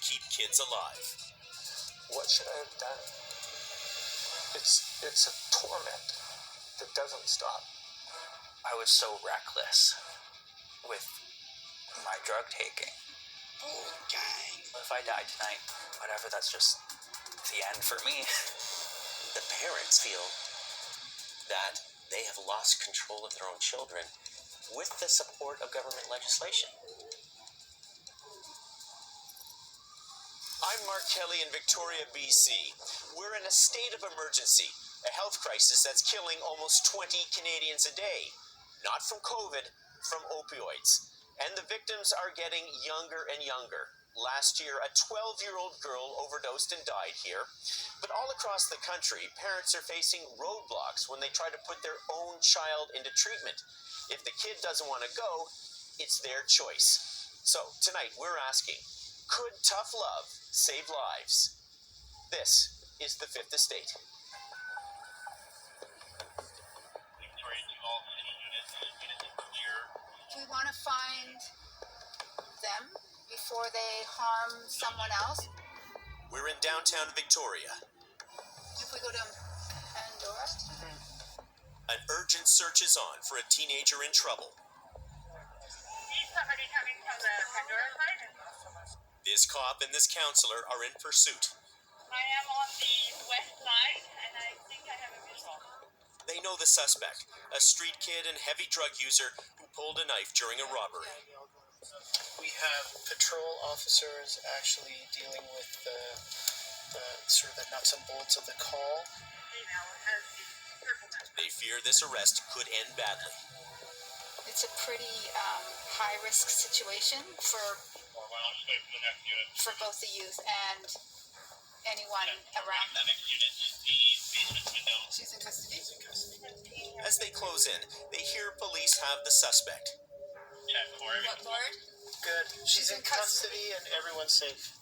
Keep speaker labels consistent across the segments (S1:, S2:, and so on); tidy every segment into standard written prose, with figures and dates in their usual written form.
S1: keep kids alive.
S2: What should I have done? It's a torment that doesn't stop.
S3: I was so reckless with my drug taking.
S4: Oh, gang.
S3: If I die tonight, whatever, that's just the end for me.
S5: The parents feel that they have lost control of their own children with the support of government legislation.
S1: I'm Mark Kelly in Victoria, BC. We're in a state of emergency, a health crisis that's killing almost 20 Canadians a day. Not from COVID, from opioids. And the victims are getting younger and younger. Last year, a 12-year-old girl overdosed and died here. But all across the country, parents are facing roadblocks when they try to put their own child into treatment. If the kid doesn't want to go, it's their choice. So tonight, we're asking, could tough love save lives? This is the Fifth Estate.
S6: We want to find them before they harm someone else.
S1: We're in downtown Victoria.
S6: If we go to Pandora.
S1: An urgent search is on for a teenager in trouble.
S7: Is somebody coming from the Pandora side?
S1: This cop and this counselor are in pursuit.
S7: I am on the west side, and I think I have a visual.
S1: They know the suspect, a street kid and heavy drug user who pulled a knife during a robbery.
S8: We have patrol officers actually dealing with the sort of the nuts and bolts of the call.
S1: They fear this arrest could end badly.
S6: It's a pretty high-risk situation for both the youth and anyone around them. She's in custody.
S1: As they close in, they hear police have the suspect.
S6: What, Lord?
S8: Good. She's in custody and everyone's safe.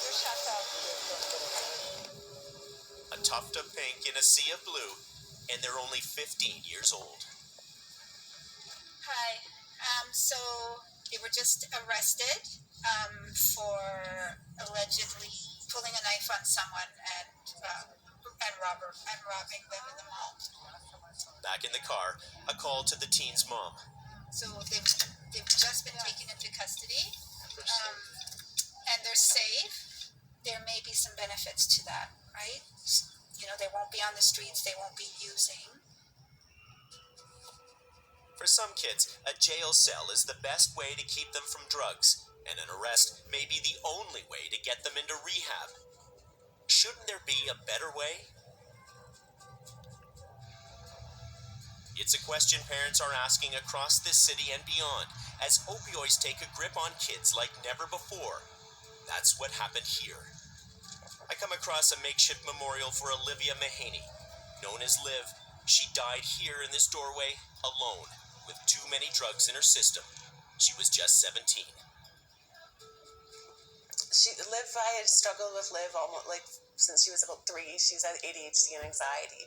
S6: They're shut up.
S1: A tuft of pink in a sea of blue, and they're only 15 years old.
S6: Hi. So they were just arrested for allegedly pulling a knife on someone and robbing them in the mall.
S1: Back in the car, a call to the teen's mom.
S6: So they've just been taken into custody, and they're safe. There may be some benefits to that, right? You know, they won't be on the streets. They won't be using.
S1: For some kids, a jail cell is the best way to keep them from drugs, and an arrest may be the only way to get them into rehab. Shouldn't there be a better way? It's a question parents are asking across this city and beyond, as opioids take a grip on kids like never before. That's what happened here. I come across a makeshift memorial for Olivia Mahaney. Known as Liv, she died here in this doorway, alone, with too many drugs in her system. She was just 17.
S9: I had struggled with Liv almost since she was about 3. She's had ADHD and anxiety.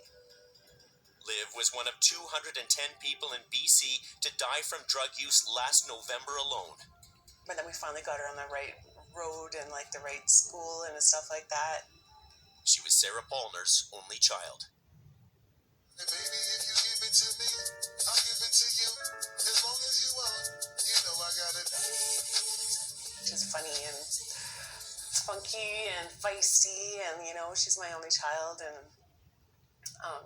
S1: Liv was one of 210 people in BC to die from drug use last November alone.
S9: But then we finally got her on the right road and the right school and stuff like that.
S1: She was Sarah Palmer's only child.
S4: Hey baby, if you give it to me, I'll give it to you. As long as you want, you know I got it.
S9: She's funny and spunky and feisty, and she's my only child, and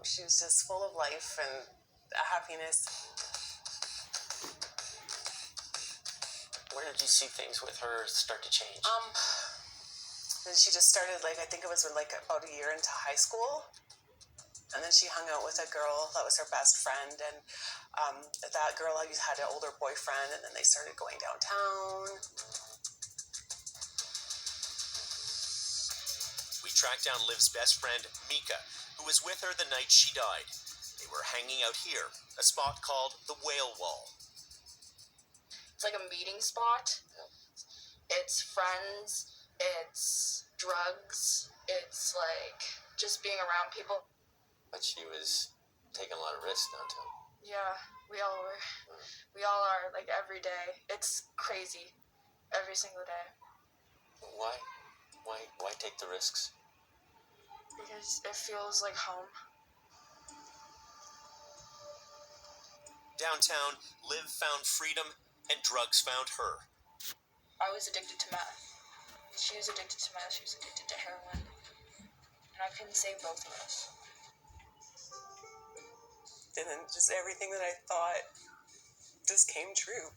S9: she was just full of life and happiness.
S5: Where did you see things with her start to change?
S9: And she just started, I think it was about a year into high school. And then she hung out with a girl that was her best friend. And that girl had an older boyfriend, and then they started going downtown.
S1: We tracked down Liv's best friend, Mika, who was with her the night she died. They were hanging out here, a spot called the Whale Wall.
S10: It's like a meeting spot. It's friends, it's drugs, it's just being around people.
S5: But she was taking a lot of risks downtown.
S10: Yeah, we all were. We all are. like every day. It's crazy. Every single day.
S5: Why take the risks?
S10: Because it feels like home.
S1: Downtown, Liv found freedom and drugs found her.
S10: I was addicted to meth. She was addicted to meth. She was addicted to heroin. And I couldn't save both of us.
S9: And then just everything that I thought just came true.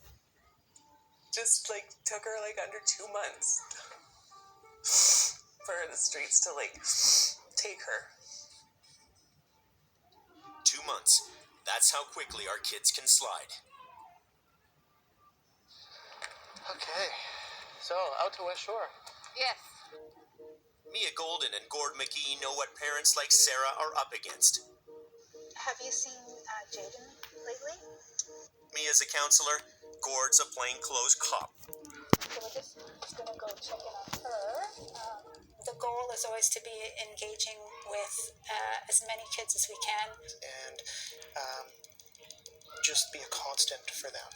S9: Just like took her like under 2 months for the streets to like take her.
S1: 2 months. That's how quickly our kids can slide.
S8: Okay, so out to West Shore.
S6: Yes.
S1: Mia Golden and Gord McGee know what parents like Sarah are up against.
S6: Have you seen Jaden lately?
S1: Mia's a counselor, Gord's a plainclothes cop.
S6: So we're just gonna go check in on her. The goal is always to be engaging with as many kids as we can.
S8: And just be a constant for them.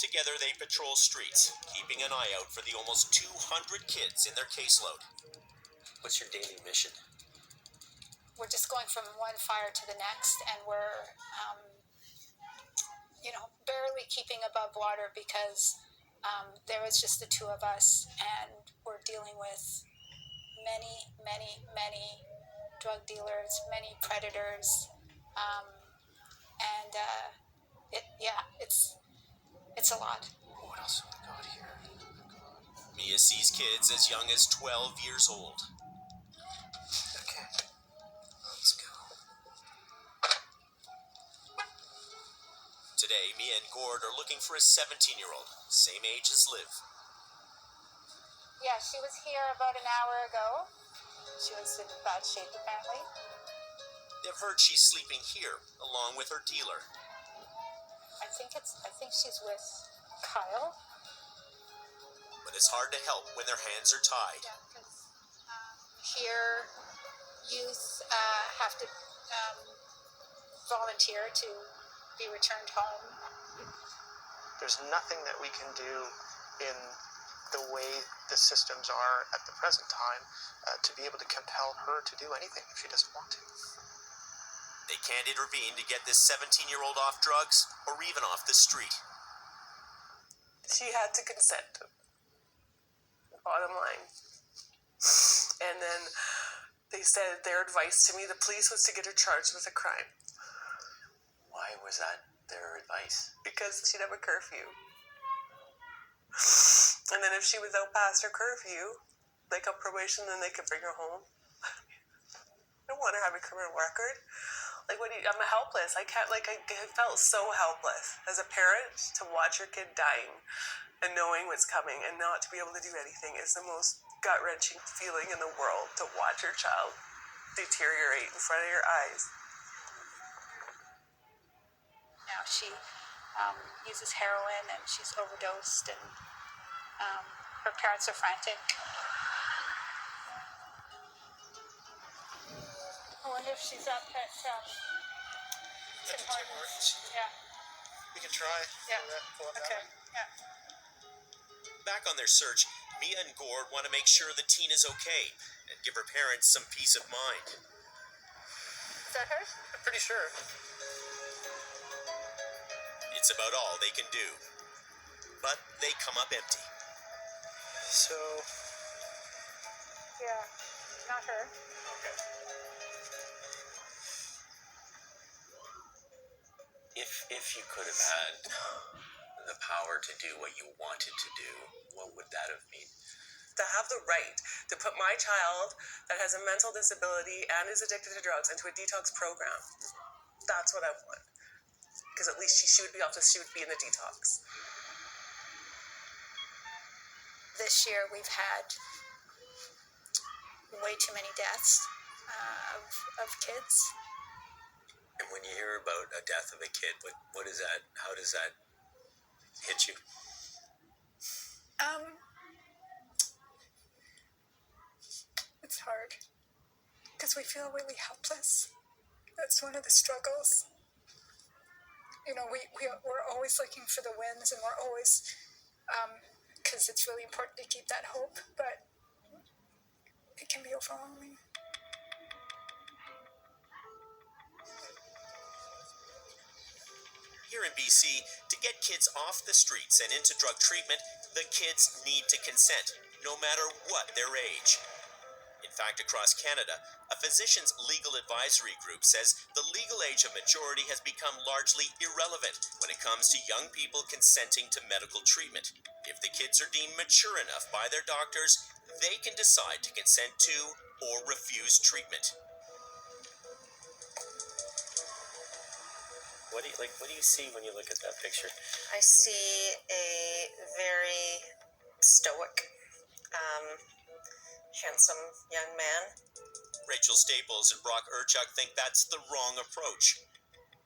S1: Together they patrol streets, keeping an eye out for the almost 200 kids in their caseload.
S5: What's your daily mission?
S6: We're just going from one fire to the next, and we're, barely keeping above water because there was just the two of us, and we're dealing with many, many, many drug dealers, many predators, and it's a lot.
S8: What else have we got here?
S1: Mia sees kids as young as 12 years old.
S8: Okay, let's go.
S1: Today, Mia and Gord are looking for a 17-year-old, same age as Liv.
S6: Yeah, she was here about an hour ago. She was in bad shape, apparently.
S1: They've heard she's sleeping here, along with her dealer.
S6: I think she's with Kyle.
S1: But it's hard to help when their hands are tied.
S6: Yeah, because here, youth have to volunteer to be returned home.
S8: There's nothing that we can do in the way the systems are at the present time to be able to compel her to do anything if she doesn't want to.
S1: They can't intervene to get this 17-year-old off drugs or even off the street.
S9: She had to consent. Bottom line. And then they said their advice to me, the police, was to get her charged with a crime.
S5: Why was that their advice?
S9: Because she'd have a curfew. And then if she was out past her curfew, like on probation, then they could bring her home. I don't want her to have a criminal record. Like, I'm helpless. I felt so helpless as a parent to watch your kid dying and knowing what's coming and not to be able to do anything is the most gut-wrenching feeling in the world, to watch your child deteriorate in front of your eyes.
S6: Now she uses heroin and she's overdosed, and her parents are frantic. I wonder if she's up at Tim Hortons. Yeah.
S8: We can try.
S6: Yeah.
S8: Pull up that
S6: Okay.
S8: way.
S6: Yeah.
S1: Back on their search, Mia and Gord want to make sure the teen is okay and give her parents some peace of mind.
S6: Is that her?
S8: I'm pretty sure.
S1: It's about all they can do. But they come up empty.
S8: So,
S6: Yeah. Not her.
S1: Okay.
S5: If you could have had the power to do what you wanted to do, what would that have been?
S9: To have the right to put my child that has a mental disability and is addicted to drugs into a detox program. That's what I want. Because at least she would be in the detox.
S6: This year we've had way too many deaths of kids.
S5: And when you hear about a death of a kid, what is that? How does that hit you?
S6: It's hard because we feel really helpless. That's one of the struggles. we're always looking for the wins, and we're always, because it's really important to keep that hope, but it can be overwhelming.
S1: Here in BC, to get kids off the streets and into drug treatment, the kids need to consent, no matter what their age. In fact, across Canada, a physician's legal advisory group says the legal age of majority has become largely irrelevant when it comes to young people consenting to medical treatment. If the kids are deemed mature enough by their doctors, they can decide to consent to or refuse treatment.
S5: What do you see when you look at that picture?
S11: I see a very stoic, handsome young man.
S1: Rachel Staples and Brock Urchuk think that's the wrong approach.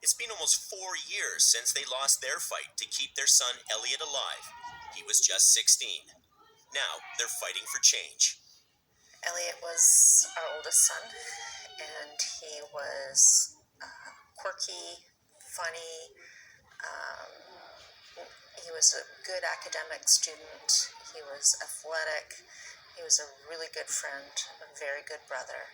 S1: It's been almost 4 years since they lost their fight to keep their son Elliot alive. He was just 16. Now they're fighting for change.
S11: Elliot was our oldest son, and he was quirky, funny. He was a good academic student. He was athletic. He was a really good friend, a very good brother.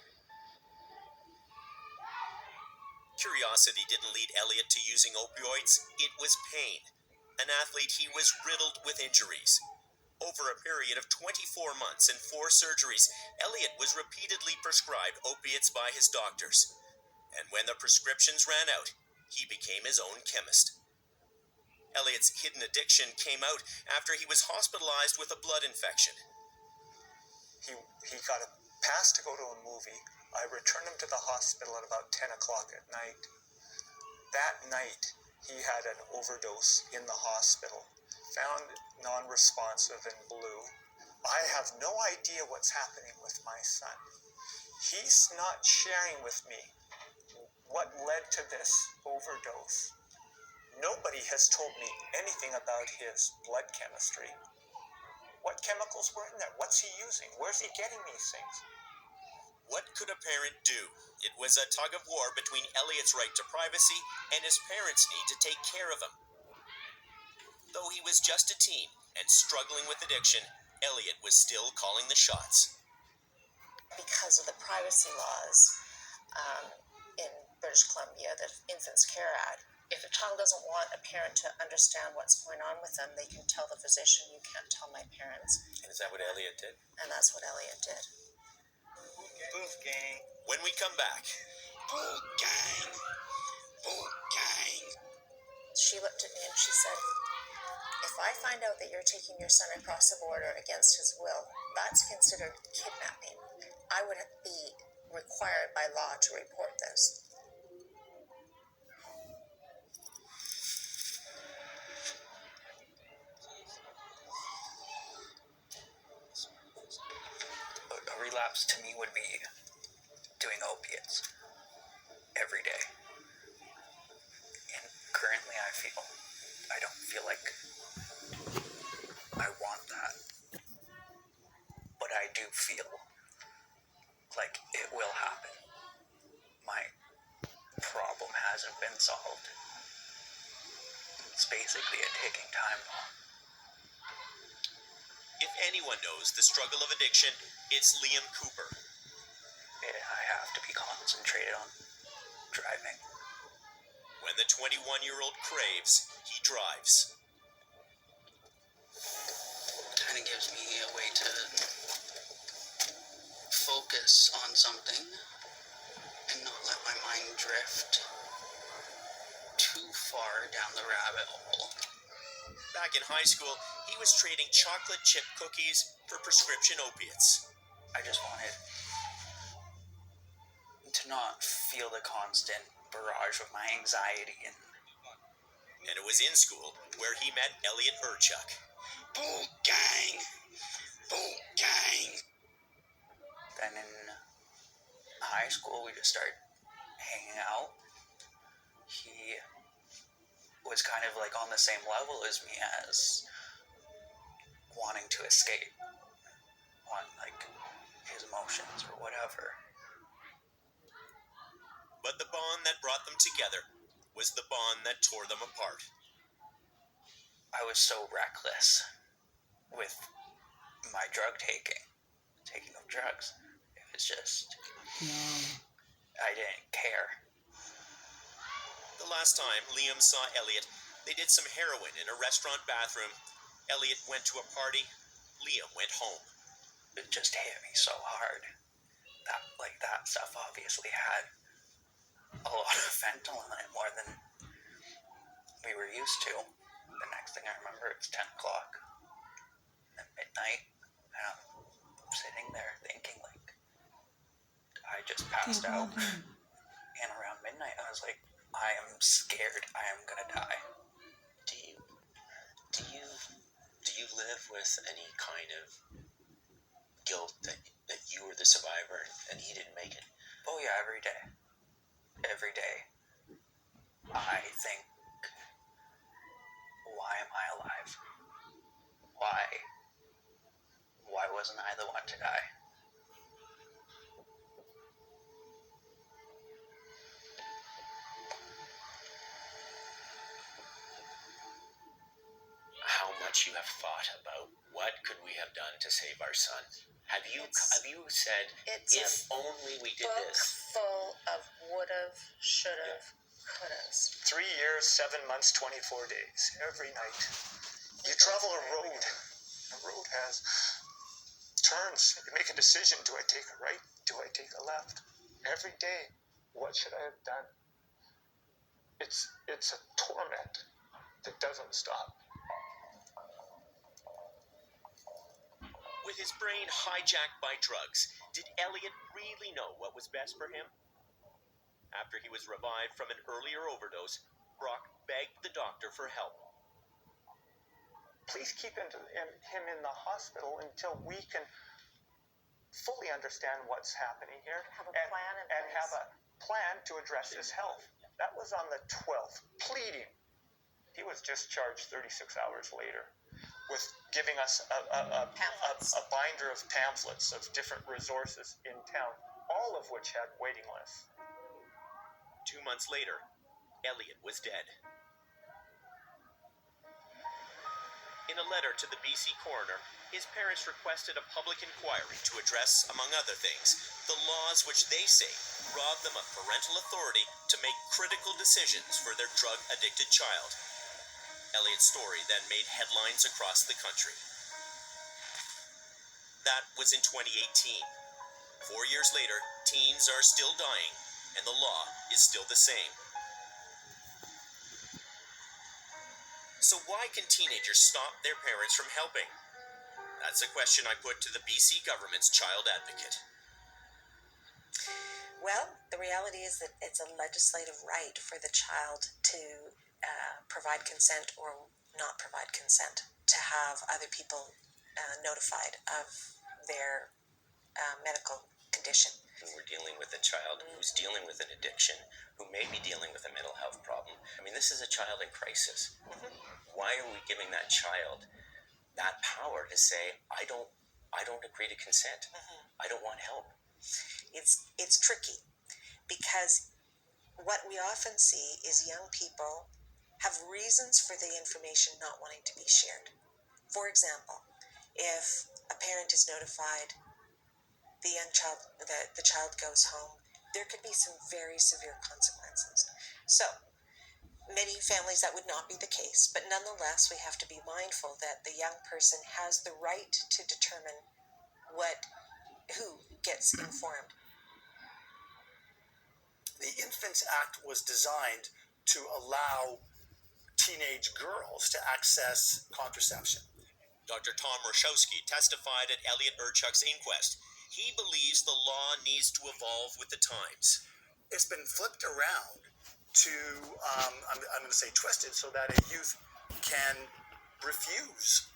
S1: Curiosity didn't lead Elliot to using opioids. It was pain. An athlete, he was riddled with injuries. Over a period of 24 months and 4 surgeries, Elliot was repeatedly prescribed opiates by his doctors. And when the prescriptions ran out, he became his own chemist. Elliot's hidden addiction came out after he was hospitalized with a blood infection.
S2: He got a pass to go to a movie. I returned him to the hospital at about 10 o'clock at night. That night, he had an overdose in the hospital, found non-responsive and blue. I have no idea what's happening with my son. He's not sharing with me what led to this overdose. Nobody has told me anything about his blood chemistry. What chemicals were in there? What's he using? Where's he getting these things?
S1: What could a parent do? It was a tug of war between Elliot's right to privacy and his parents' need to take care of him. Though he was just a teen and struggling with addiction, Elliot was still calling the shots.
S11: Because of the privacy laws in British Columbia, the Infants Care Act, if a child doesn't want a parent to understand what's going on with them, they can tell the physician, you can't tell my parents.
S5: And is that what Elliot did?
S11: And that's what Elliot did.
S2: Booth gang.
S1: When we come back,
S4: Booth gang. Booth gang.
S11: She looked at me and she said, if I find out that you're taking your son across the border against his will, that's considered kidnapping. I would be required by law to report this.
S3: A relapse to me would be doing opiates every day. And currently I don't feel like I want that. But I do feel like it will happen. My problem hasn't been solved. It's basically a ticking time bomb.
S1: if anyone knows the struggle of addiction, it's Liam Cooper.
S3: I have to be concentrated on driving.
S1: When the 21-year-old craves, he drives.
S12: It kind of gives me a way to focus on something and not let my mind drift too far down the rabbit hole.
S1: Back in high school, he was trading chocolate chip cookies for prescription opiates.
S3: I just wanted to not feel the constant barrage of my anxiety.
S1: And it was in school where he met Elliot Urchuk.
S4: Bull gang! Bull gang!
S3: Then in high school, we just started hanging out. He was kind of like on the same level as me, as wanting to escape on like his emotions or whatever.
S1: But the bond that brought them together was the bond that tore them apart.
S3: I was so reckless with my drug taking of drugs. It was just, I didn't care.
S1: The last time Liam saw Elliot, they did some heroin in a restaurant bathroom. Elliot went to a party. Liam went home.
S3: It just hit me so hard. That stuff obviously had a lot of fentanyl in it, more than we were used to. The next thing I remember, it's 10 o'clock at midnight, and I'm sitting there thinking, like, I just passed out. And around midnight, I was like, I am scared. I am gonna die.
S5: Do you live with any kind of guilt that you were the survivor and he didn't make it?
S3: Oh yeah, every day. Every day. I think, why am I alive? Why wasn't I the one to die?
S5: How much you have thought about what could we have done to save our son? Have you said,
S11: It's
S5: if only we did
S11: book
S5: this?
S11: full of would've, should've, could'ves.
S2: 3 years, 7 months, 24 days, every night. You travel a road. The road has turns. You make a decision. Do I take a right? Do I take a left? Every day, what should I have done? It's a torment that doesn't stop.
S1: With his brain hijacked by drugs, did Elliot really know what was best for him? After he was revived from an earlier overdose, Brock begged the doctor for help.
S2: Please keep him in the hospital until we can fully understand what's happening here.
S11: Have a plan in
S2: and
S11: place.
S2: have a plan to address his health. That was on the 12th, pleading. He was discharged 36 hours later with giving us a binder of pamphlets of different resources in town, all of which had waiting lists.
S1: 2 months later, Elliot was dead. In a letter to the BC coroner, his parents requested a public inquiry to address, among other things, the laws which they say rob them of parental authority to make critical decisions for their drug-addicted child. Elliot's story then made headlines across the country. That was in 2018. 4 years later, teens are still dying, and the law is still the same. So why can teenagers stop their parents from helping? That's a question I put to the BC government's child advocate.
S13: Well, the reality is that it's a legislative right for the child to provide consent or not provide consent, to have other people notified of their medical condition.
S5: We're dealing with a child who's dealing with an addiction, who may be dealing with a mental health problem. I mean, this is a child in crisis. Why are we giving that child that power to say, I don't agree to consent. I don't want help.
S13: It's tricky because what we often see is young people have reasons for the information not wanting to be shared. For example, if a parent is notified, the child goes home, there could be some very severe consequences. So, many families that would not be the case, but nonetheless we have to be mindful that the young person has the right to determine who gets informed.
S14: The Infants Act was designed to allow teenage girls to access contraception.
S1: Dr. Tom Roszowski testified at Elliot Erchuk's inquest. He believes the law needs to evolve with the times.
S14: It's been flipped around to, I'm going to say twisted, so that a youth can refuse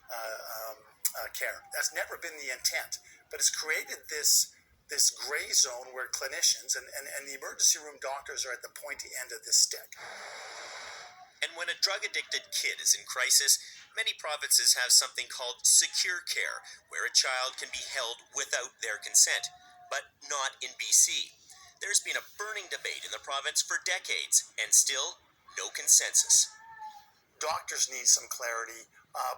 S14: care. That's never been the intent, but it's created this gray zone where clinicians and the emergency room doctors are at the pointy end of this stick.
S1: And when a drug-addicted kid is in crisis, many provinces have something called secure care, where a child can be held without their consent, but not in BC. There's been a burning debate in the province for decades, and still, no consensus.
S14: Doctors need some clarity,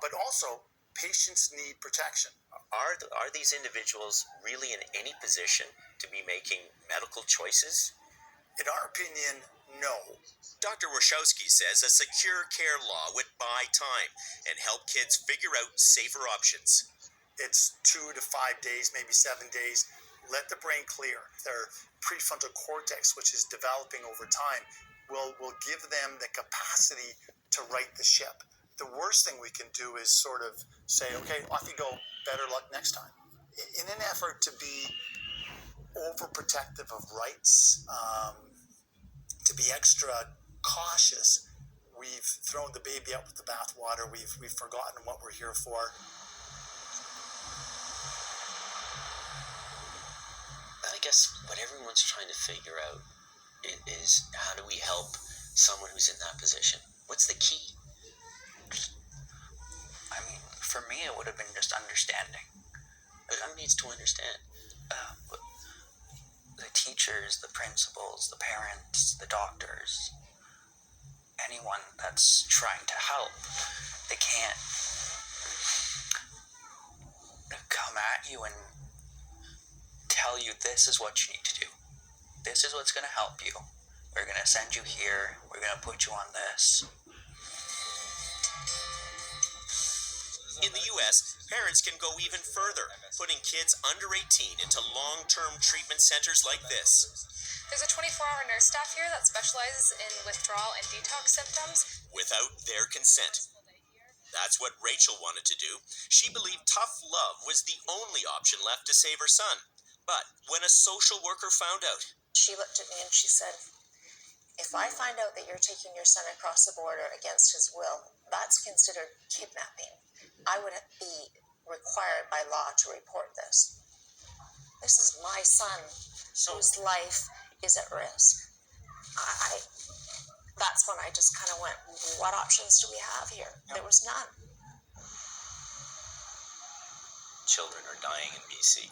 S14: but also patients need protection.
S5: Are these individuals really in any position to be making medical choices?
S14: In our opinion, no.
S1: Dr. Warshawski says a secure care law would buy time and help kids figure out safer options.
S14: It's 2 to 5 days, maybe 7 days. Let the brain clear. Their prefrontal cortex, which is developing over time, will give them the capacity to right the ship. The worst thing we can do is sort of say, okay, off you go, better luck next time. In an effort to be overprotective of rights, to be extra cautious, we've thrown the baby out with the bathwater. We've forgotten what we're here for.
S5: I guess what everyone's trying to figure out is how do we help someone who's in that position? What's the key?
S3: I mean, for me, it would have been just understanding.
S5: But who needs to understand?
S3: The teachers, the principals, the parents, the doctors, anyone that's trying to help. They can't come at you and tell you this is what you need to do. This is what's going to help you. We're going to send you here. We're going to put you on this.
S1: In the U.S., parents can go even further, putting kids under 18 into long-term treatment centers like this.
S10: There's a 24-hour nurse staff here that specializes in withdrawal and detox symptoms.
S1: Without their consent. That's what Rachel wanted to do. She believed tough love was the only option left to save her son. But when a social worker found out,
S11: She looked at me and she said, if I find out that you're taking your son across the border against his will, that's considered kidnapping. I would be required by law to report this. This is my son whose life is at risk. That's when I just kind of went, what options do we have here? There was none.
S5: Children are dying in BC.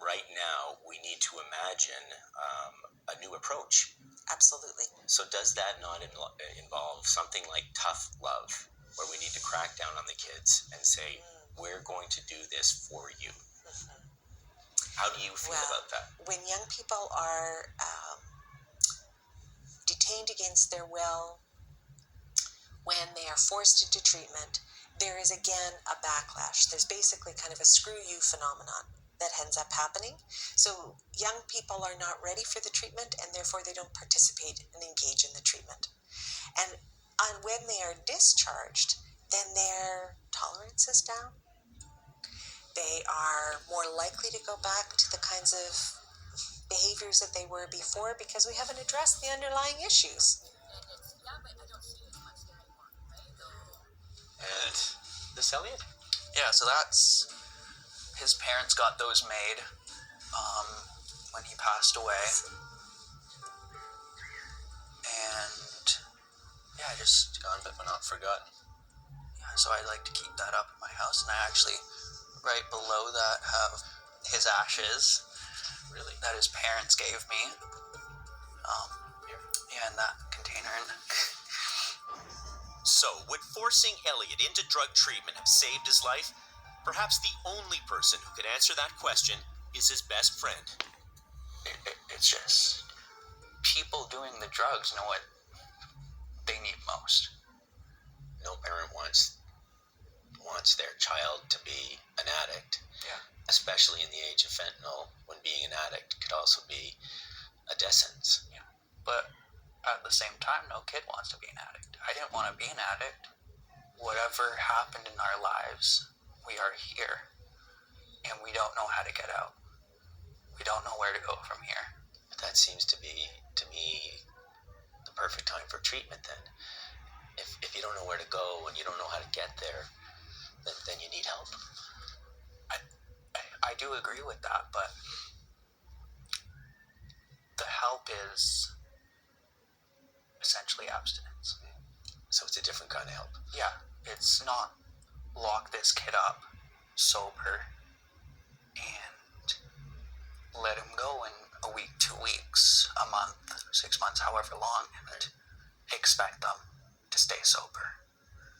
S5: Right now, we need to imagine a new approach.
S13: Absolutely.
S5: So does that not involve something like tough love, where we need to crack down on the kids and say, we're going to do this for you? How do you feel about that?
S13: When young people are detained against their will, when they are forced into treatment, there is again a backlash. There's basically kind of a screw you phenomenon that ends up happening. So young people are not ready for the treatment, and therefore they don't participate and engage in the treatment. And when they are discharged, then their tolerance is down. They are more likely to go back to the kinds of behaviors that they were before because we haven't addressed the underlying issues.
S5: And this Elliot?
S3: Yeah, so that's... His parents got those made when he passed away. And yeah, just
S5: gone but not forgotten.
S3: Yeah, so I like to keep that up in my house, and I actually right below that have his ashes.
S5: Really?
S3: That his parents gave me. Yeah, in that container.
S1: so would forcing Elliot into drug treatment have saved his life? Perhaps the only person who could answer that question is his best friend.
S3: It's just people doing the drugs know what they need most.
S5: No parent wants their child to be an addict.
S3: Yeah.
S5: Especially in the age of fentanyl, when being an addict could also be a death sentence.
S3: Yeah. But at the same time, no kid wants to be an addict. I didn't want to be an addict. Whatever happened in our lives, we are here, and we don't know how to get out. We don't know where to go from here.
S5: But that seems to be, to me, the perfect time for treatment then. If you don't know where to go and you don't know how to get there, then you need help.
S3: I do agree with that, but the help is essentially abstinence.
S5: So it's a different kind of help.
S3: Yeah, it's not lock this kid up sober and let him go in a week, 2 weeks, a month, 6 months, however long, and
S15: expect them to stay sober.